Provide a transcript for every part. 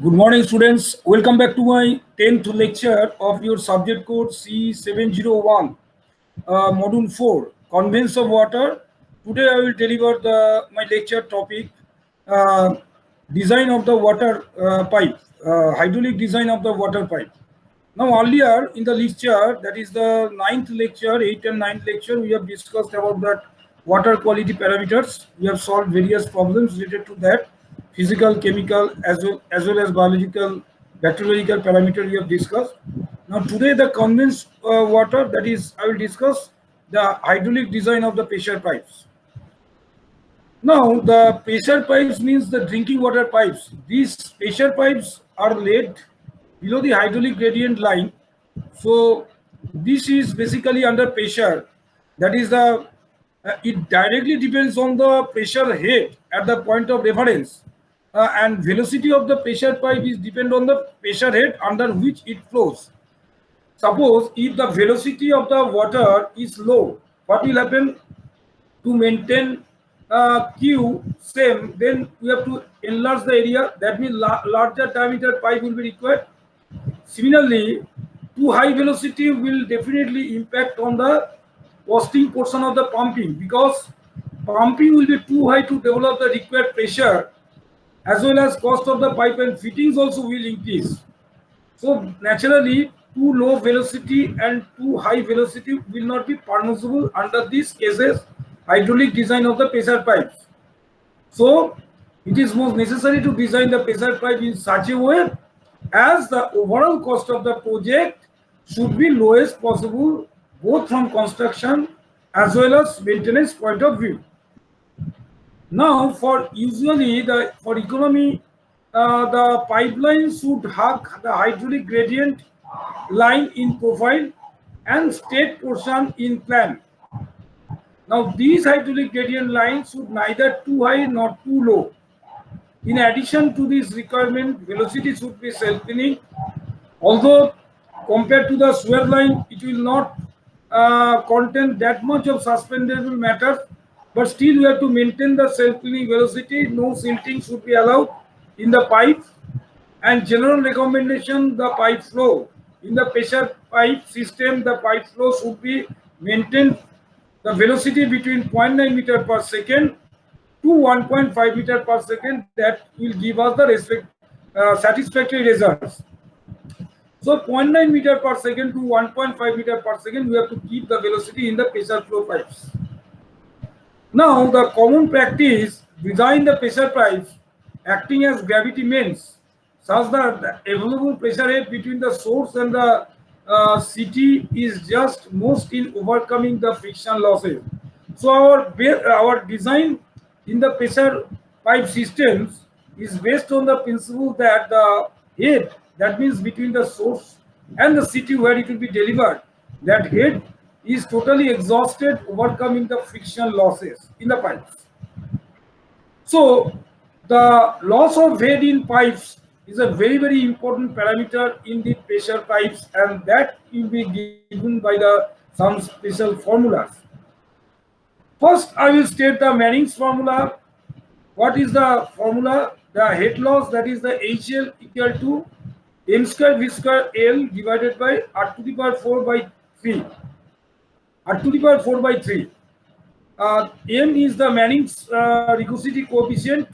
Good morning, students. Welcome back to my 10th lecture of your subject code C701, Module 4, Conveyance of Water. Today I will deliver my lecture topic, uh, Design of the Water Pipe, Hydraulic Design of the Water Pipe. Now, earlier in the lecture, that is the ninth lecture, 8th and ninth lecture, we have discussed about that water quality parameters. We have solved various problems related to that physical, chemical, as well as biological, bacteriological parameter we have discussed. Now, today the condensed water, that is, I will discuss the hydraulic design of the pressure pipes. Now, the pressure pipes means the drinking water pipes. These pressure pipes are laid below the hydraulic gradient line. So, this is basically under pressure. That is it directly depends on the pressure head at the point of reference. And velocity of the pressure pipe is depend on the pressure head under which it flows. Suppose if the velocity of the water is low, what will happen? To maintain Q same, then we have to enlarge the area. That means larger diameter pipe will be required. Similarly, too high velocity will definitely impact on the costing portion of the pumping, because pumping will be too high to develop the required pressure, as well as cost of the pipe and fittings also will increase. So naturally, too low velocity and too high velocity will not be permissible under these cases hydraulic design of the pressure pipes. So it is most necessary to design the pressure pipe in such a way as the overall cost of the project should be lowest possible, both from construction as well as maintenance point of view. Now, for usually for economy, the pipeline should hug the hydraulic gradient line in profile and state portion in plan. Now, these hydraulic gradient lines should neither too high nor too low. In addition to this requirement, velocity should be self-cleaning. Although compared to the sewer line, it will not contain that much of suspendable matter, but still we have to maintain the self-cleaning velocity. No silting should be allowed in the pipe. And general recommendation, the pipe flow. In the pressure pipe system, the pipe flow should be maintained the velocity between 0.9 meter per second to 1.5 meter per second. That will give us the satisfactory results. So 0.9 meter per second to 1.5 meter per second, we have to keep the velocity in the pressure flow pipes. Now, the common practice design the pressure pipes acting as gravity mains, such that the available pressure head between the source and the CT is just most in overcoming the friction losses. So our design in the pressure pipe systems is based on the principle that the head, that means between the source and the CT where it will be delivered, that head is totally exhausted, overcoming the friction losses in the pipes. So the loss of head in pipes is a very important parameter in the pressure pipes, and that will be given by the some special formulas. First, I will state the Manning's formula. What is the formula? The head loss, that is the HL equal to m square v square L divided by r to the power 4 by 3. R to the power 4 by 3. M is the Manning's rugosity coefficient.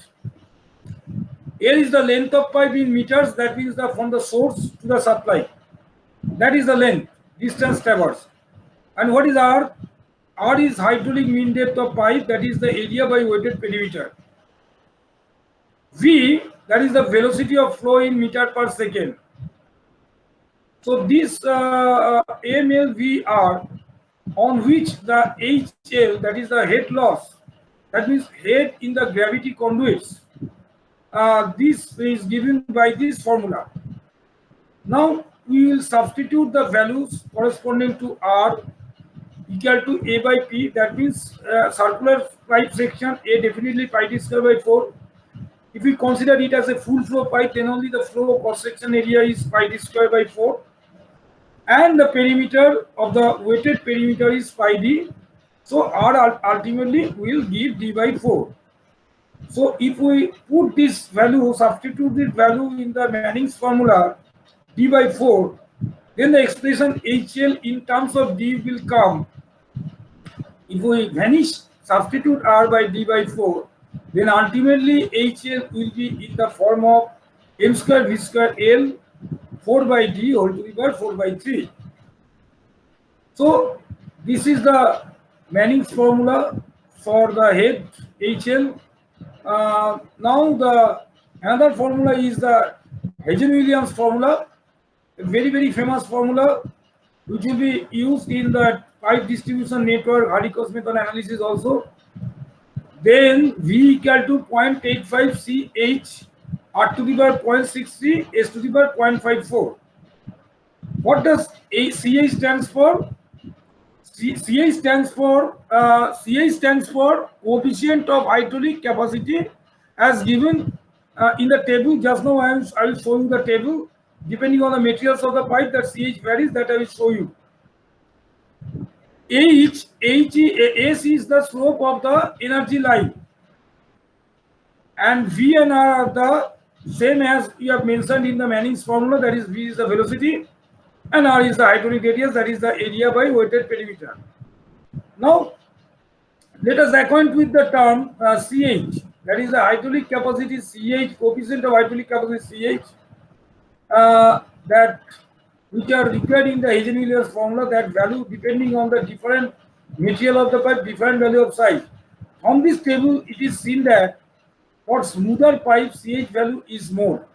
L is the length of pipe in meters, that means from the source to the supply. That is the length, distance traversed. And what is R? R is hydraulic mean depth of pipe, that is the area by weighted perimeter. V, that is the velocity of flow in meter per second. So this MLVR, on which the HL, that is the head loss, that means head in the gravity conduits, this is given by this formula. Now we will substitute the values corresponding to R equal to A by P. That means circular pipe section, A definitely pi d square by 4. If we consider it as a full flow pipe, then only the flow cross section area is pi d square by 4. And the perimeter of the weighted perimeter is pi d. So R ultimately will give d by 4. So if we put this value, substitute this value in the Manning's formula, d by 4, then the expression HL in terms of d will come. If we vanish, substitute R by d by 4, then ultimately HL will be in the form of m square v square L 4 by d whole to the power 4 by 3. So this is the Manning's formula for the head HL. Now the another formula is the Hazen-Williams formula, a very famous formula which will be used in the pipe distribution network Hardy-Cos method analysis also. Then V equal to 0.85 CH R to the power 0.63 S to the power 0.54. What does CH stands for? CH stands for coefficient of hydraulic capacity as given in the table. Just now I will show you the table. Depending on the materials of the pipe, that CH varies, that I will show you. S is the slope of the energy line, and V and R are the same as we have mentioned in the Manning's formula. That is, V is the velocity and R is the hydraulic radius, that is the area by weighted perimeter. Now let us acquaint with the term CH, that is the hydraulic capacity CH, coefficient of hydraulic capacity CH, that which are required in the Hazen-Williams formula. That value depending on the different material of the pipe, different value of size. From this table it is seen that for smoother pipe CH value is more.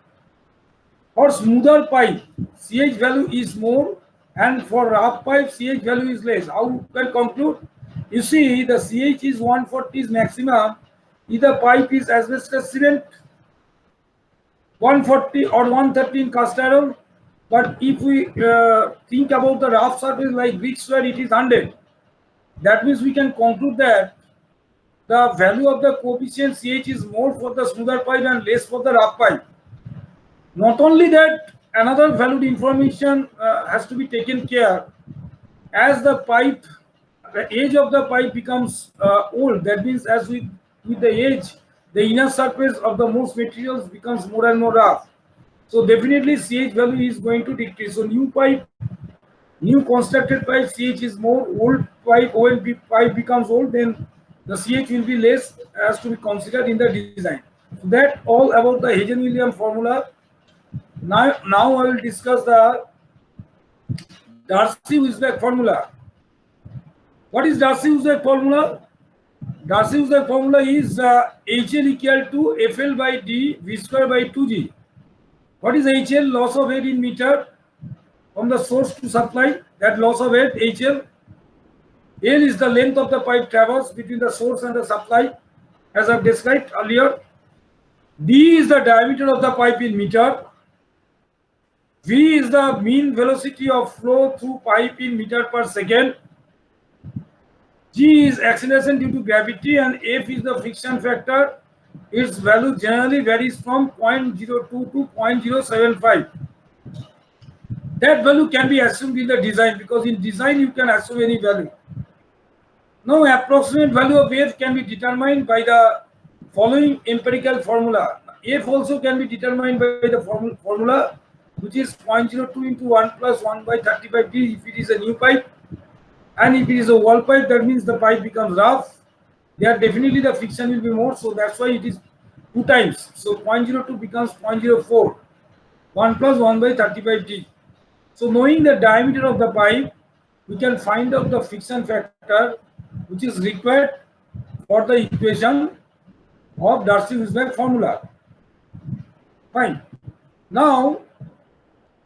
For smoother pipe CH value is more, and for rough pipe CH value is less. How we can conclude? You see, the CH is 140 is maximum if the pipe is asbestos cement, 140 or 113 cast iron. But if we think about the rough surface like brick where it is 100, that means we can conclude that the value of the coefficient CH is more for the smoother pipe and less for the rough pipe. Not only that, another valued information has to be taken care. As the pipe, the age of the pipe becomes old, that means as with the age, the inner surface of the most materials becomes more and more rough. So definitely CH value is going to decrease. So new constructed pipe CH is more, old pipe, when pipe becomes old, then the CH will be less, as to be considered in the design. So that all about the Hazen-Williams formula. Now I will discuss the Darcy-Weisbach formula. What is Darcy-Weisbach formula? Darcy-Weisbach formula is HL equal to FL by D V square by 2G. What is HL? Loss of head in meter from the source to supply. That loss of head HL. L is the length of the pipe traverse between the source and the supply, as I have described earlier. D is the diameter of the pipe in meter. V is the mean velocity of flow through pipe in meter per second. G is acceleration due to gravity, and F is the friction factor. Its value generally varies from 0.02 to 0.075. That value can be assumed in the design, because in design you can assume any value. Now approximate value of F can be determined by the following empirical formula. F also can be determined by the formula, which is 0.02 into 1 plus 1 by 35D if it is a new pipe. And if it is a wall pipe, that means the pipe becomes rough. There definitely the friction will be more, so that's why it is 2 times. So 0.02 becomes 0.04, 1 plus 1 by 35D. So knowing the diameter of the pipe, we can find out the friction factor which is required for the equation of Darcy-Weisbach formula. Fine. Now,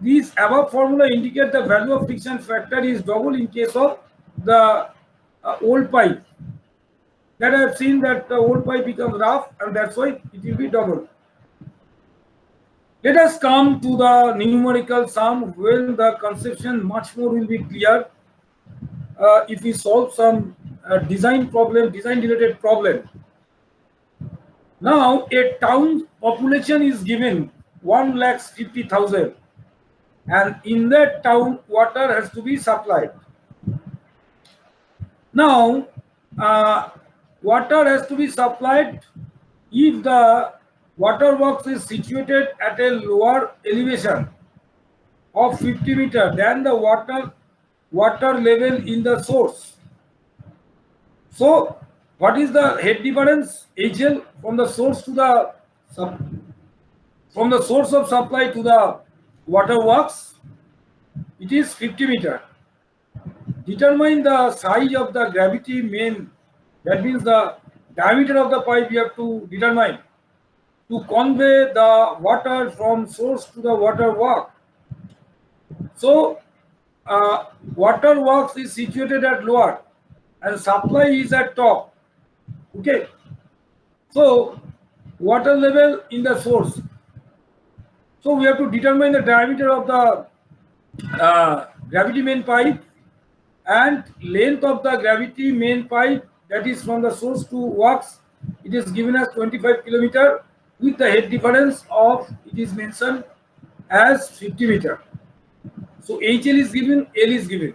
these above formula indicate the value of friction factor is double in case of the old pipe. That I have seen that the old pipe becomes rough, and that's why it will be double. Let us come to the numerical sum, when the conception much more will be clear. If we solve some design related problem. Now a town population is given 1,50,000, and in that town water has to be supplied. Now water has to be supplied if the waterworks is situated at a lower elevation of 50 meter than the water level in the source. So what is the head difference HL from the source to the from the source of supply to the waterworks? It is 50 meter. Determine the size of the gravity main, that means the diameter of the pipe you have to determine to convey the water from source to the waterwork. So waterworks is situated at lower and supply is at top. Okay, so water level in the source. So we have to determine the diameter of the gravity main pipe and length of the gravity main pipe, that is from the source to works. It is given as 25 kilometer with the head difference of, it is mentioned as 50 meter. So HL is given, L is given,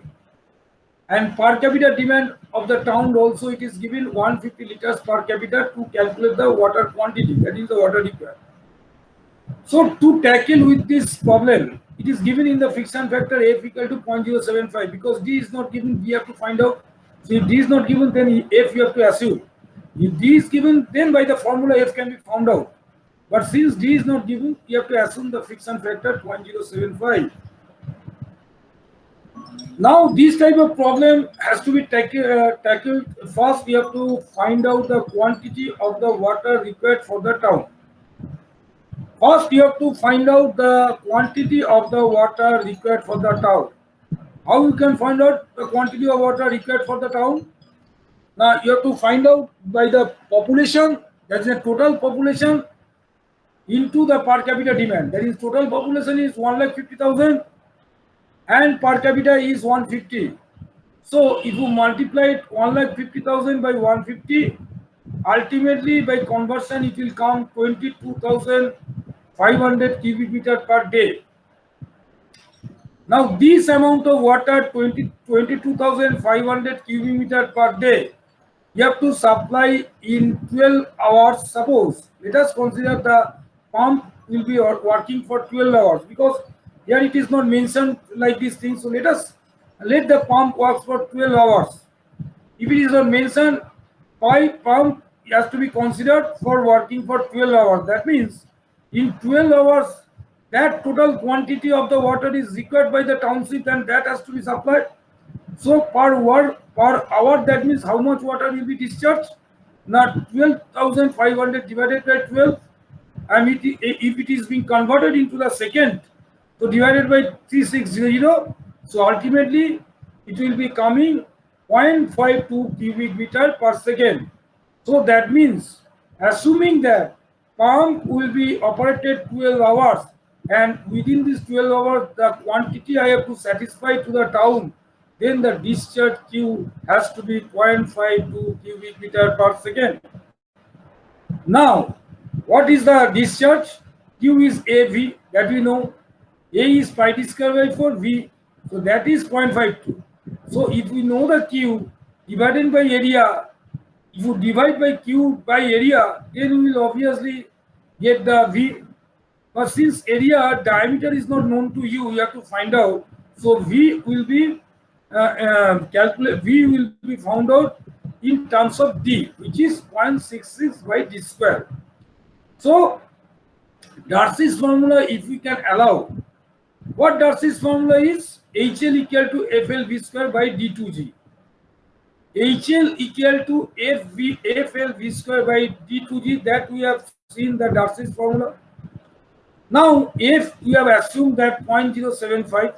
and per capita demand of the town also it is given 150 liters per capita to calculate the water quantity, that is the water required. So to tackle with this problem, it is given in the friction factor F equal to 0.075, because D is not given, we have to find out. So if D is not given, then F you have to assume. If D is given, then by the formula F can be found out. But since D is not given, you have to assume the friction factor 0.075. Now this type of problem has to be tackled. First, we have to find out the quantity of the water required for the town. First, you have to find out the quantity of the water required for the town. How you can find out the quantity of water required for the town? Now, you have to find out by the population, that is the total population, into the per capita demand. That is, total population is 1,50,000 and per capita is 150. So, if you multiply 1,50,000 by 150, ultimately by conversion it will come 22,500 cubic meter per day. Now this amount of water, 22,500 cubic meter per day, you have to supply in 12 hours. Suppose, let us consider the pump will be working for 12 hours, because here it is not mentioned like this thing. So let the pump work for 12 hours. If it is not mentioned, pump has to be considered for working for 12 hours. That means in 12 hours, that total quantity of the water is required by the township and that has to be supplied. So per hour, that means how much water will be discharged? Now 12,500 divided by 12, and if it is being converted into the second, so divided by 360, so ultimately it will be coming 0.52 cubic meter per second. So that means, assuming that pump will be operated 12 hours, and within this 12 hours the quantity I have to satisfy to the town, then the discharge Q has to be 0.52 cubic meter per second. Now, what is the discharge? Q is AV, that we know. A is pi t square by 4, V, so that is 0.52. So if we know the Q divided by area, if you divide by Q by area, then we will obviously get the V. But since area diameter is not known to you, you have to find out. So V will be V will be found out in terms of D, which is 0.66 by D square. So Darcy's formula, if we can allow, what Darcy's formula is? HL equal to FLV square by D2G. HL equal to FLV square by D2G, that we have seen the Darcy's formula. Now, if we have assumed that 0.075,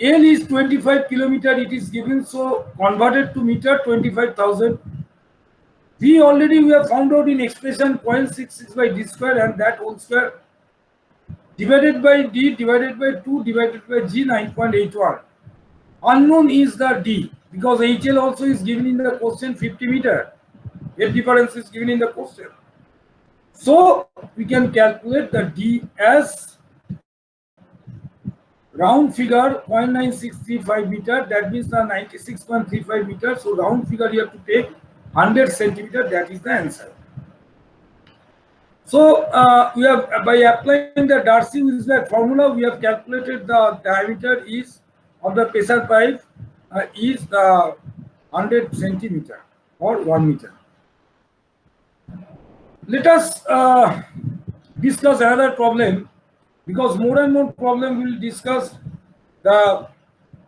L is 25 kilometer, it is given, so converted to meter, 25,000. V already we have found out in expression 0.66 by D square, and that whole square divided by D divided by 2 divided by G, 9.81. Unknown is the D, because HL also is given in the question 50 meter. Head difference is given in the question. So we can calculate the D as round figure 0.9635 meter, that means the 96.35 meter. So round figure you have to take 100 centimeter, that is the answer. So we have by applying the Darcy-Weisbach formula, we have calculated the diameter is of the pressure pipe is the 100 centimeter or 1 meter. Let us discuss another problem, because more and more problem will discuss the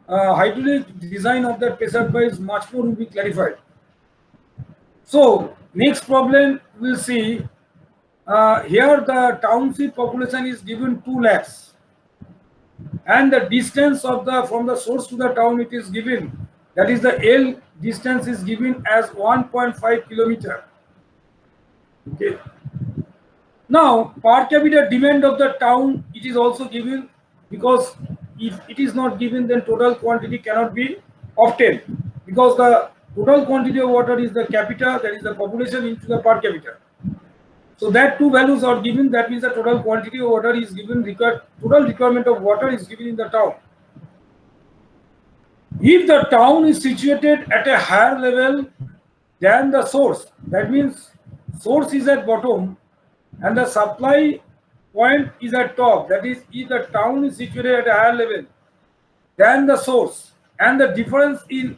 hydraulic design of the pressure pipes, much more will be clarified. So next problem we'll see. Here the township population is given 2 lakhs, and the distance of the from the source to the town it is given, that is the L distance is given as 1.5 kilometer. Okay. Now per capita demand of the town it is also given, because if it is not given then total quantity cannot be obtained, because the total quantity of water is the capita, that is the population into the per capita. So that two values are given, that means the total quantity of water is given, total requirement of water is given in the town. If the town is situated at a higher level than the source, that means source is at bottom and the supply point is at top, that is if the town is situated at a higher level than the source, and the difference in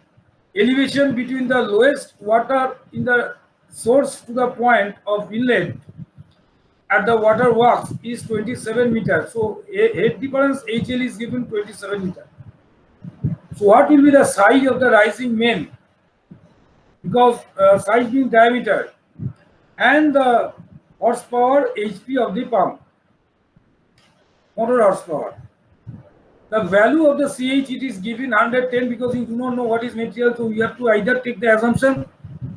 elevation between the lowest water in the source to the point of inlet at the water works is 27 meters. So head difference HL is given 27 meters. So what will be the size of the rising main? Because size means diameter, and the horsepower HP of the pump, motor horsepower. The value of the CH it is given 110, because you do not know what is material, so you have to either take the assumption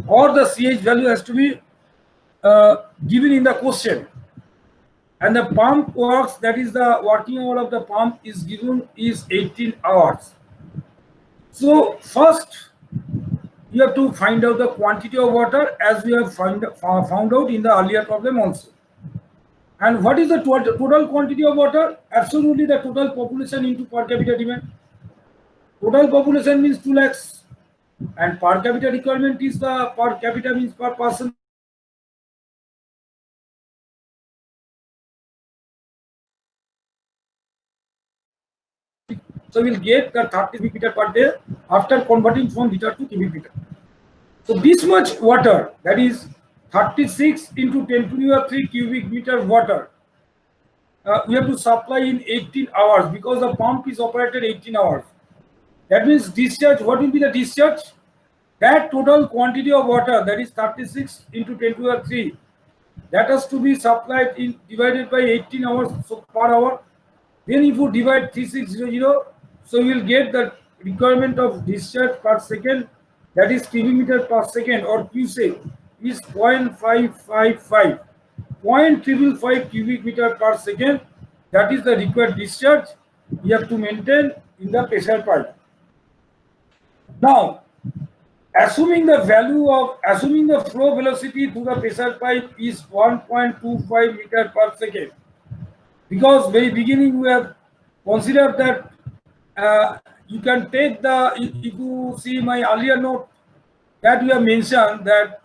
or the CH value has to be given in the question. And the pump works, that is the working hour of the pump is given is 18 hours. So first you have to find out the quantity of water, as we have found out in the earlier problem also. And what is the total quantity of water? Absolutely the total population into per capita demand. Total population means 2 lakhs, and per capita requirement is the per capita means per person. So we'll get the 30 cubic meter per day after converting from liter to cubic meter. So this much water, that is 36 into 10 to the 3 cubic meter water, we have to supply in 18 hours, because the pump is operated 18 hours. That means discharge, what will be the discharge? That total quantity of water, that is 36 into 10 to the 3, that has to be supplied in divided by 18 hours, so per hour. Then if you divide 3600, so you will get the requirement of discharge per second, that is cubic meter per second, or QC is 0.555. 0.555 cubic meter per second, that is the required discharge you have to maintain in the pressure pipe. Now, assuming the flow velocity through the pressure pipe is 1.25 meter per second, because very beginning we have considered that you can take the, if you see my earlier note, that we have mentioned that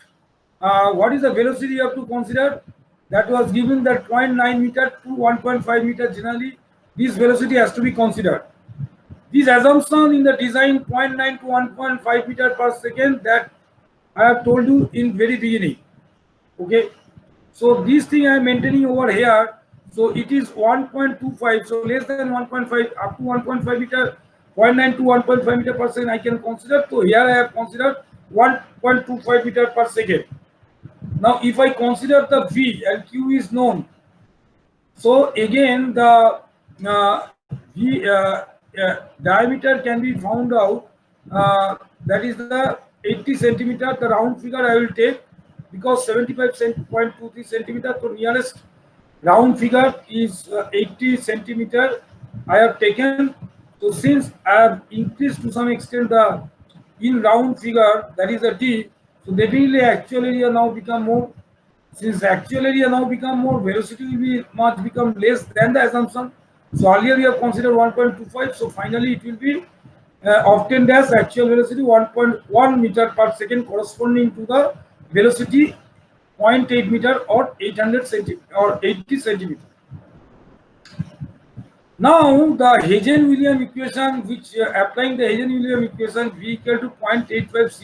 what is the velocity you have to consider, that was given that 0.9 meter to 1.5 meter generally, this velocity has to be considered. This assumption in the design 0.9 to 1.5 meter per second, that I have told you in very beginning. Okay, so this thing I am maintaining over here. So it is 1.25, so less than 1.5 up to 1.5 meter, 0.9 to 1.5 meter per second I can consider. So here I have considered 1.25 meter per second. Now if I consider the V and Q is known, so again the V diameter can be found out, that is the 80 centimeter, the round figure I will take, because 75.23 centimeter, so nearest round figure is 80 centimeter I have taken. So since I have increased to some extent the in round figure, that is a D, so definitely actual area now become more. Since actual area now become more, velocity will be much become less than the assumption. So earlier we have considered 1.25, so finally it will be obtained as actual velocity 1.1 meter per second, corresponding to the velocity 0.8 meter or 800 centimeter or 80 centimeter. Now the Hagen-Williams equation, which applying the Hagen-Williams equation, V equal to 0.85 Ch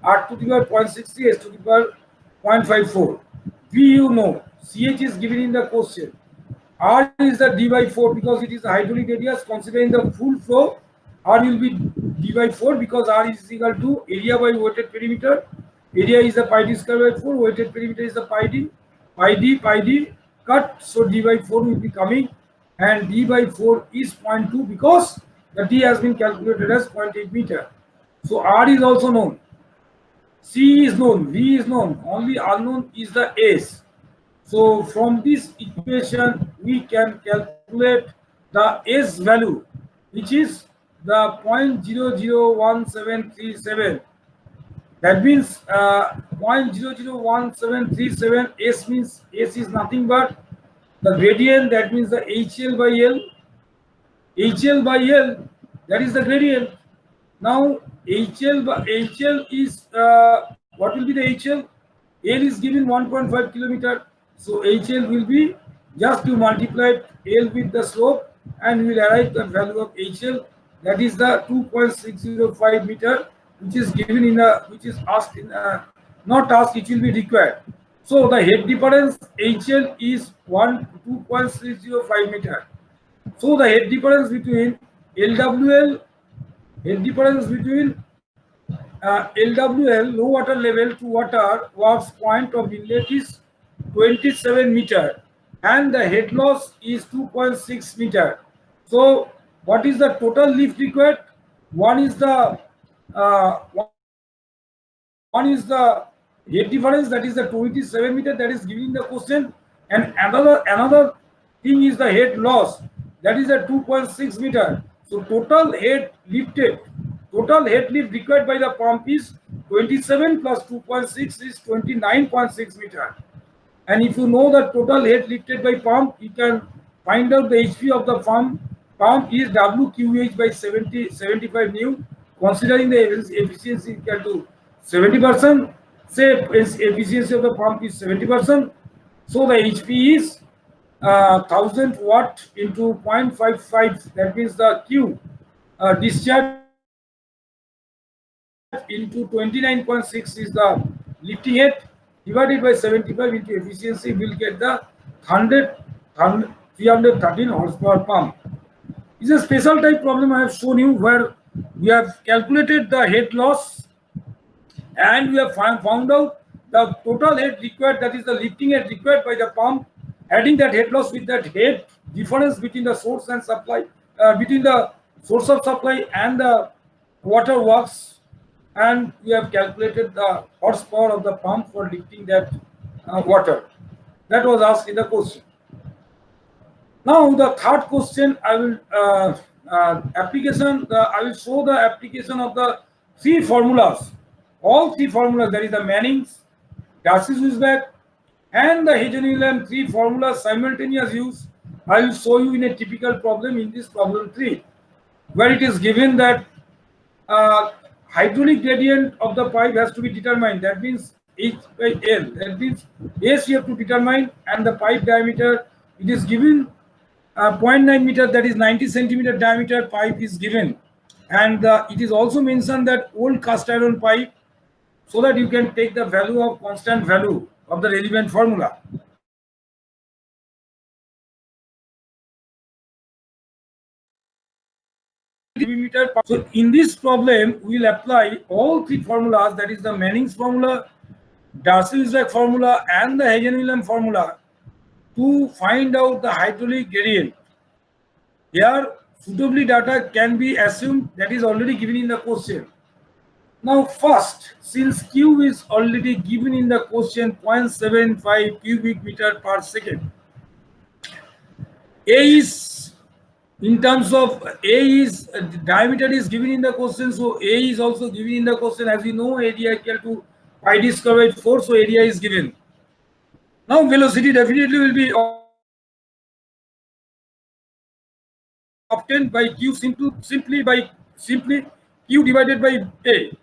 R to the power 0.60 S to the power 0.54. V you know, Ch is given in the question. R is the d by 4 because it is the hydraulic radius. Considering the full flow, R will be d by 4 because R is equal to area by weighted perimeter. Area is the pi d square by 4. Weighted perimeter is the pi d. Pi d cut. So d by 4 will be coming, and d by 4 is 0.2 because the d has been calculated as 0.8 meter. So R is also known. C is known. V is known. Only unknown is the S. So from this equation, we can calculate the S value, which is the 0.001737. That means 0.001737. S means S is nothing but the gradient. That means the HL by L. HL by L, that is the gradient. Now HL is what will be the HL? L is given 1.5 kilometer. So HL will be, just to multiply L with the slope, and we will arrive the value of HL, that is the 2.605 meter, which is given in the, which is asked in not asked, it will be required. So the head difference HL is 2.605 meter. So the head difference between LWL, head difference between LWL, low water level to water works point of inlet, is 27 meter, and the head loss is 2.6 meter. So what is the total lift required? One is the head difference, that is the 27 meter, that is given in the question, and another thing is the head loss, that is a 2.6 meter. So total head lift required by the pump is 27 plus 2.6 is 29.6 meter. And if you know the total head lifted by pump, you can find out the HP of the pump. Pump is WQH by 75 new. Considering the efficiency equal to 70%, say efficiency of the pump is 70%. So the HP is 1000 watt into 0.55. That means the Q discharge into 29.6 is the lifting head, divided by 75 into efficiency, will get the 313 horsepower pump. It's a special type problem I have shown you, where we have calculated the head loss and we have found out the total head required, that is the lifting head required by the pump, adding that head loss with that head difference between the source and supply, between the source of supply and the water works, and we have calculated the horsepower of the pump for lifting that water. That was asked in the question. Now the third question, I will I will show the application of the three formulas. All three formulas, that is the Manning's, Darcy-Weisbach, and the Hagen-Williams three formulas simultaneous use. I will show you in a typical problem, in this problem 3, where it is given that hydraulic gradient of the pipe has to be determined. That means H by L. That means S you have to determine, and the pipe diameter, it is given 0.9 meter, that is 90 centimeter diameter pipe is given, and it is also mentioned that old cast iron pipe, so that you can take the value of constant value of the relevant formula. So in this problem, we will apply all three formulas, that is the Manning's formula, Darcy-Weisbach formula, and the Hagen-Williams formula, to find out the hydraulic gradient. Here, suitably data can be assumed, that is already given in the question. Now first, since Q is already given in the question 0.75 cubic meter per second, A is, in terms of A is, diameter is given in the question, so A is also given in the question. As you know, area equal to pi d square by 4, so area is given. Now velocity definitely will be obtained by Q simply Q divided by A.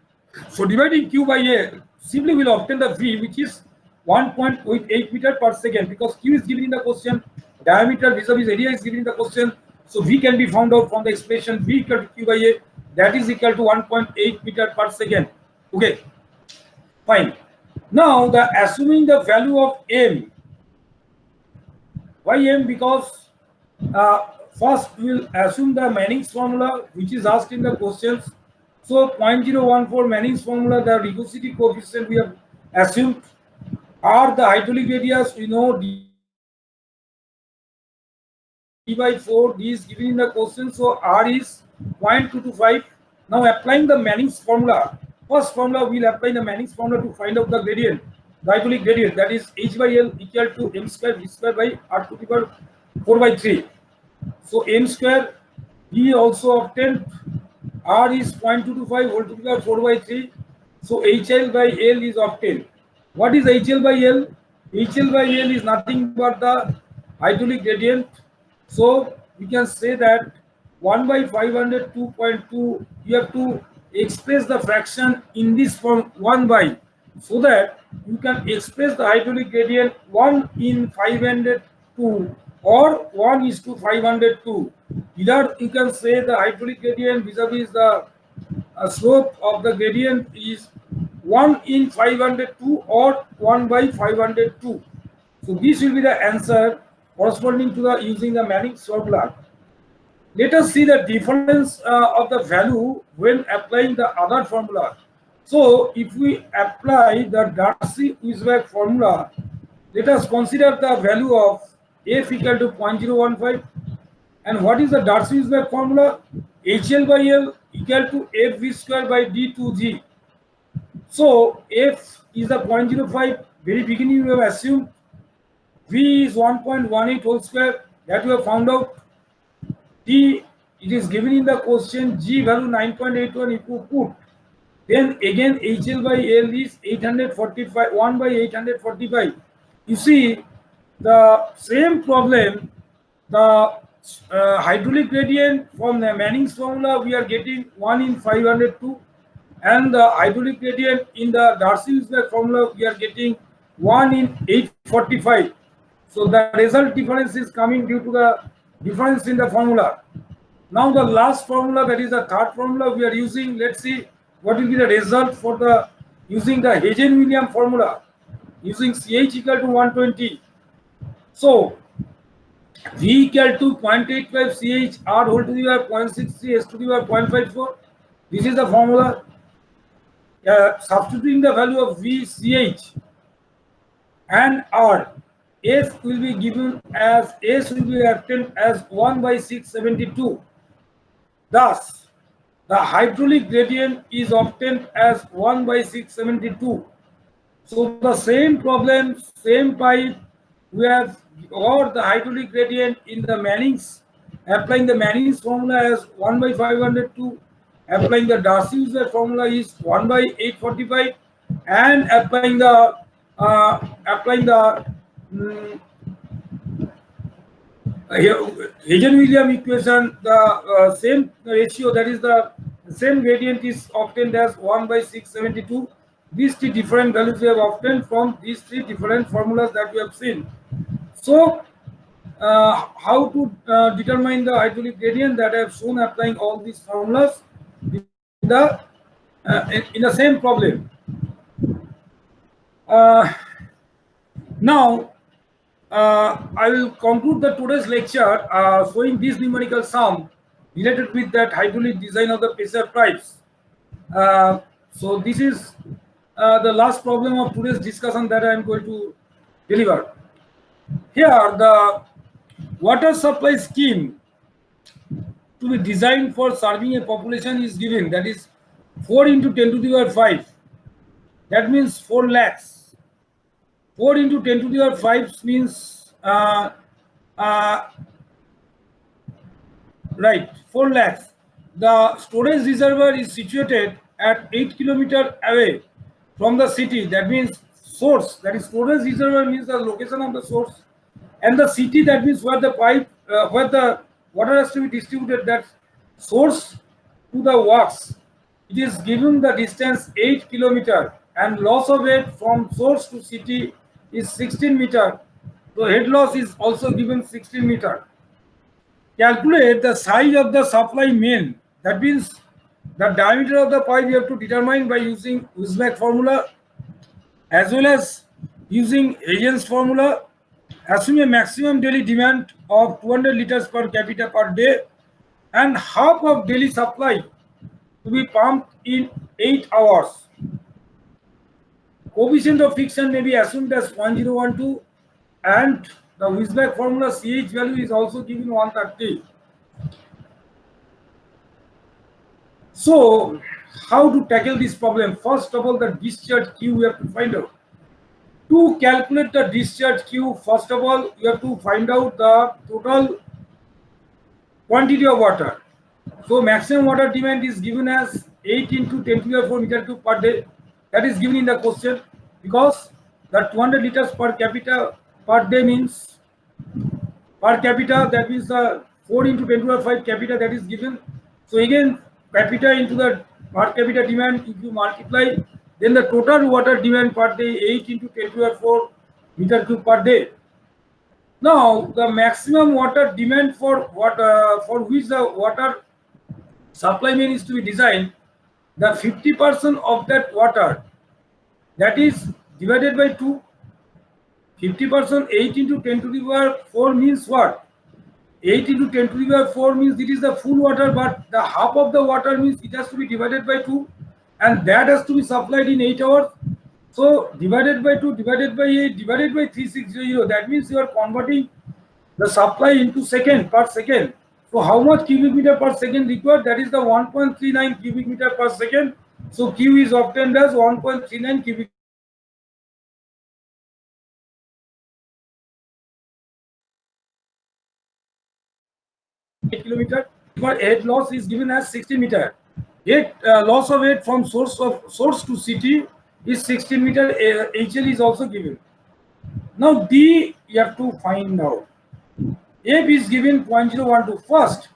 So dividing Q by A, simply will obtain the V, which is 1.8 meter per second, because Q is given in the question, diameter vis-a-vis area is given in the question, so V can be found out from the expression V equal to Q by A, that is equal to 1.8 meter per second. Okay, fine. Now the assuming the value of M. Why M? Because first we will assume the Manning's formula, which is asked in the questions. So 0.014 Manning's formula, the rugosity coefficient we have assumed. R the hydraulic radius, we know d by 4, d is given in the question, so R is 0.225. Now applying the Manning's formula, first formula we will apply the Manning's formula to find out the gradient, the hydraulic gradient, that is H by L equal to m square v square by R to the power 4 by 3. So m square, V also obtained, R is 0.225 whole to the power 4 by 3. So HL by L is obtained. What is HL by L? HL by L is nothing but the hydraulic gradient. So we can say that 1 by 502.2, you have to express the fraction in this form 1 by, so that you can express the hydraulic gradient 1 in 502 or 1 is to 502. Either you can say the hydraulic gradient vis-a-vis the slope of the gradient is 1 in 502 or 1 by 502. So this will be the answer corresponding to the using the Manning's formula. Let us see the difference of the value when applying the other formula. So if we apply the Darcy-Weisbach formula, let us consider the value of F equal to 0.015. And what is the Darcy-Weisbach formula? HL by L equal to FV square by D2G. So F is the 0.05. Very beginning we have assumed V is 1.18 whole square, that we have found out. D, it is given in the question, G value 9.81 if you put. Then again HL by L is 845, 1 by 845. You see the same problem, the hydraulic gradient from the Manning's formula we are getting 1 in 502, and the hydraulic gradient in the Darcy-Weisbach formula we are getting 1 in 845. So the result difference is coming due to the difference in the formula. Now the last formula, that is the third formula we are using. Let's see what will be the result for the using the Hagen-Williams formula, using CH equal to 120. So V equal to 0.85 CH R whole to the power 0.63 S to the power 0.54. This is the formula. Substituting the value of V, CH and R, F will be given as, S will be obtained as 1 by 672. Thus, the hydraulic gradient is obtained as 1 by 672. So the same problem, same pipe, we have got the hydraulic gradient in the Manning's, applying the Manning's formula as 1 by 502, applying the Darcy-Weisbach formula is 1 by 845, and applying the Hagen-Williams equation, the same ratio, that is the same gradient is obtained as 1 by 672. These three different values we have obtained from these three different formulas that we have seen. So how to determine the hydraulic gradient, that I have shown applying all these formulas in the same problem. Now I will conclude the today's lecture showing this numerical sum related with that hydraulic design of the pressure pipes. So this is the last problem of today's discussion that I am going to deliver. Here the water supply scheme to be designed for serving a population is given, that is 4 into 10 to the power 5. That means 4 lakhs. 4 into 10 to the power 5 means right, 4 lakhs. The storage reservoir is situated at 8 kilometers away from the city. That means source, that is storage reservoir means the location of the source, and the city, that means where the pipe, where the water has to be distributed, that source to the works. It is given the distance 8 kilometers, and loss of it from source to city is 16 meter. So head loss is also given 16 meter. Calculate the size of the supply main. That means the diameter of the pipe you have to determine by using Wismach formula as well as using Huygens formula. Assume a maximum daily demand of 200 liters per capita per day and half of daily supply to be pumped in 8 hours. Coefficient of friction may be assumed as 0.012 and the Wismach formula CH value is also given 130. So, how to tackle this problem? First of all, the discharge Q we have to find out. To calculate the discharge Q, first of all, you have to find out the total quantity of water. So, maximum water demand is given as 8 into 10 to the 4 meter cube per day. That is given in the question because the 200 liters per capita per day means per capita, that means the 4 into 10 to the 5 capita that is given. So again, capita into the per capita demand, if you multiply, then the total water demand per day 8 into 10 to the 4 meter cube per day. Now the maximum water demand for which the water supply main is to be designed, the 50% of that water, that is divided by 2. 50% 8 into 10 to the power 4 means what? 8 into 10 to the power 4 means it is the full water, but the half of the water means it has to be divided by 2 and that has to be supplied in 8 hours. So divided by 2 divided by 8 divided by 3600, that means you are converting the supply into second per second. So how much cubic meter per second required? That is the 1.39 cubic meter per second. So Q is obtained as 1.39 cubic kilometer. For head loss is given as 60 meter. Loss of head from source to city is 16 meter. HL is also given. Now D you have to find out. F is given 0.012 first.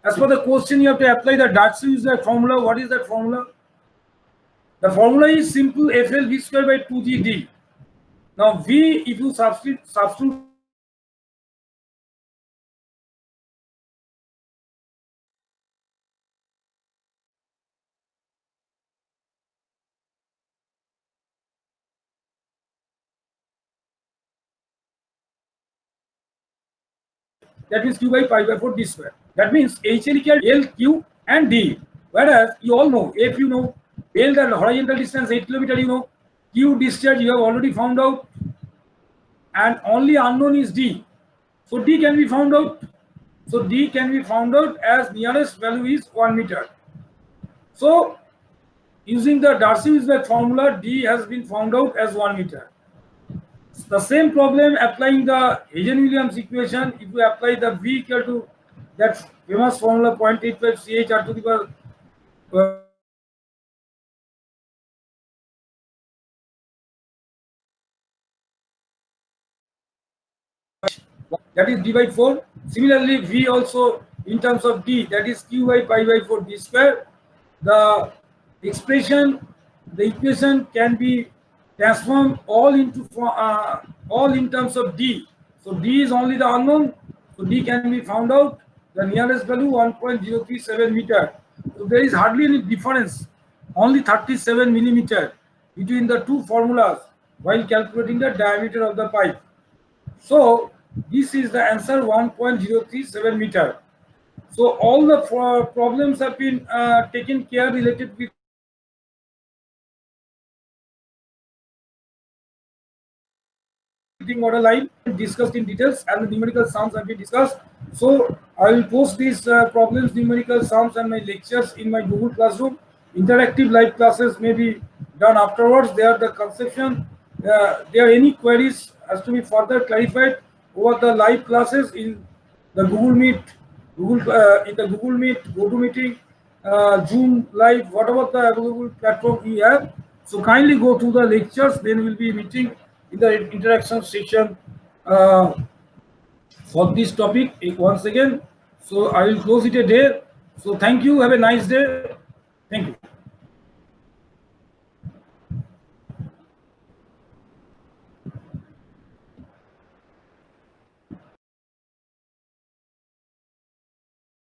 As per the question, you have to apply the Darcy-Weisbach formula. What is that formula? The formula is simple: FL V square by 2GD. Now V, if you substitute that means Q by pi by 4 D square. That means HL equal L, Q and D. Whereas you all know, if you know, L the horizontal distance 8 kilometer, you know, Q discharge you have already found out, and only unknown is D. So D can be found out. So D can be found out as nearest value is 1 meter. So using the Darcy-Weisbach formula, D has been found out as 1 meter. The same problem applying the Huygens-Williams equation, if you apply the V equal to that famous formula 0.85 CH to the power that is D by 4. Similarly, V also in terms of D, that is Q by pi by 4 D square. The expression, the equation can be transformed all in terms of D. So D is only the unknown. So D can be found out. The nearest value 1.037 meter. So there is hardly any difference, only 37 millimeter between the two formulas while calculating the diameter of the pipe. So this is the answer 1.037 meter. So all the problems have been taken care related with water line discussed in details, and the numerical sums have been discussed. So I will post these problems, numerical sums and my lectures in my Google Classroom. Interactive live classes may be done afterwards. They are the conception. There are any queries has to be further clarified over the live classes in the Google Meet, GoToMeeting, Zoom Live, whatever the available platform we have. So kindly go through the lectures. Then we'll be meeting in the interaction section for this topic once again. So I will close it a day. So thank you. Have a nice day. Thank you.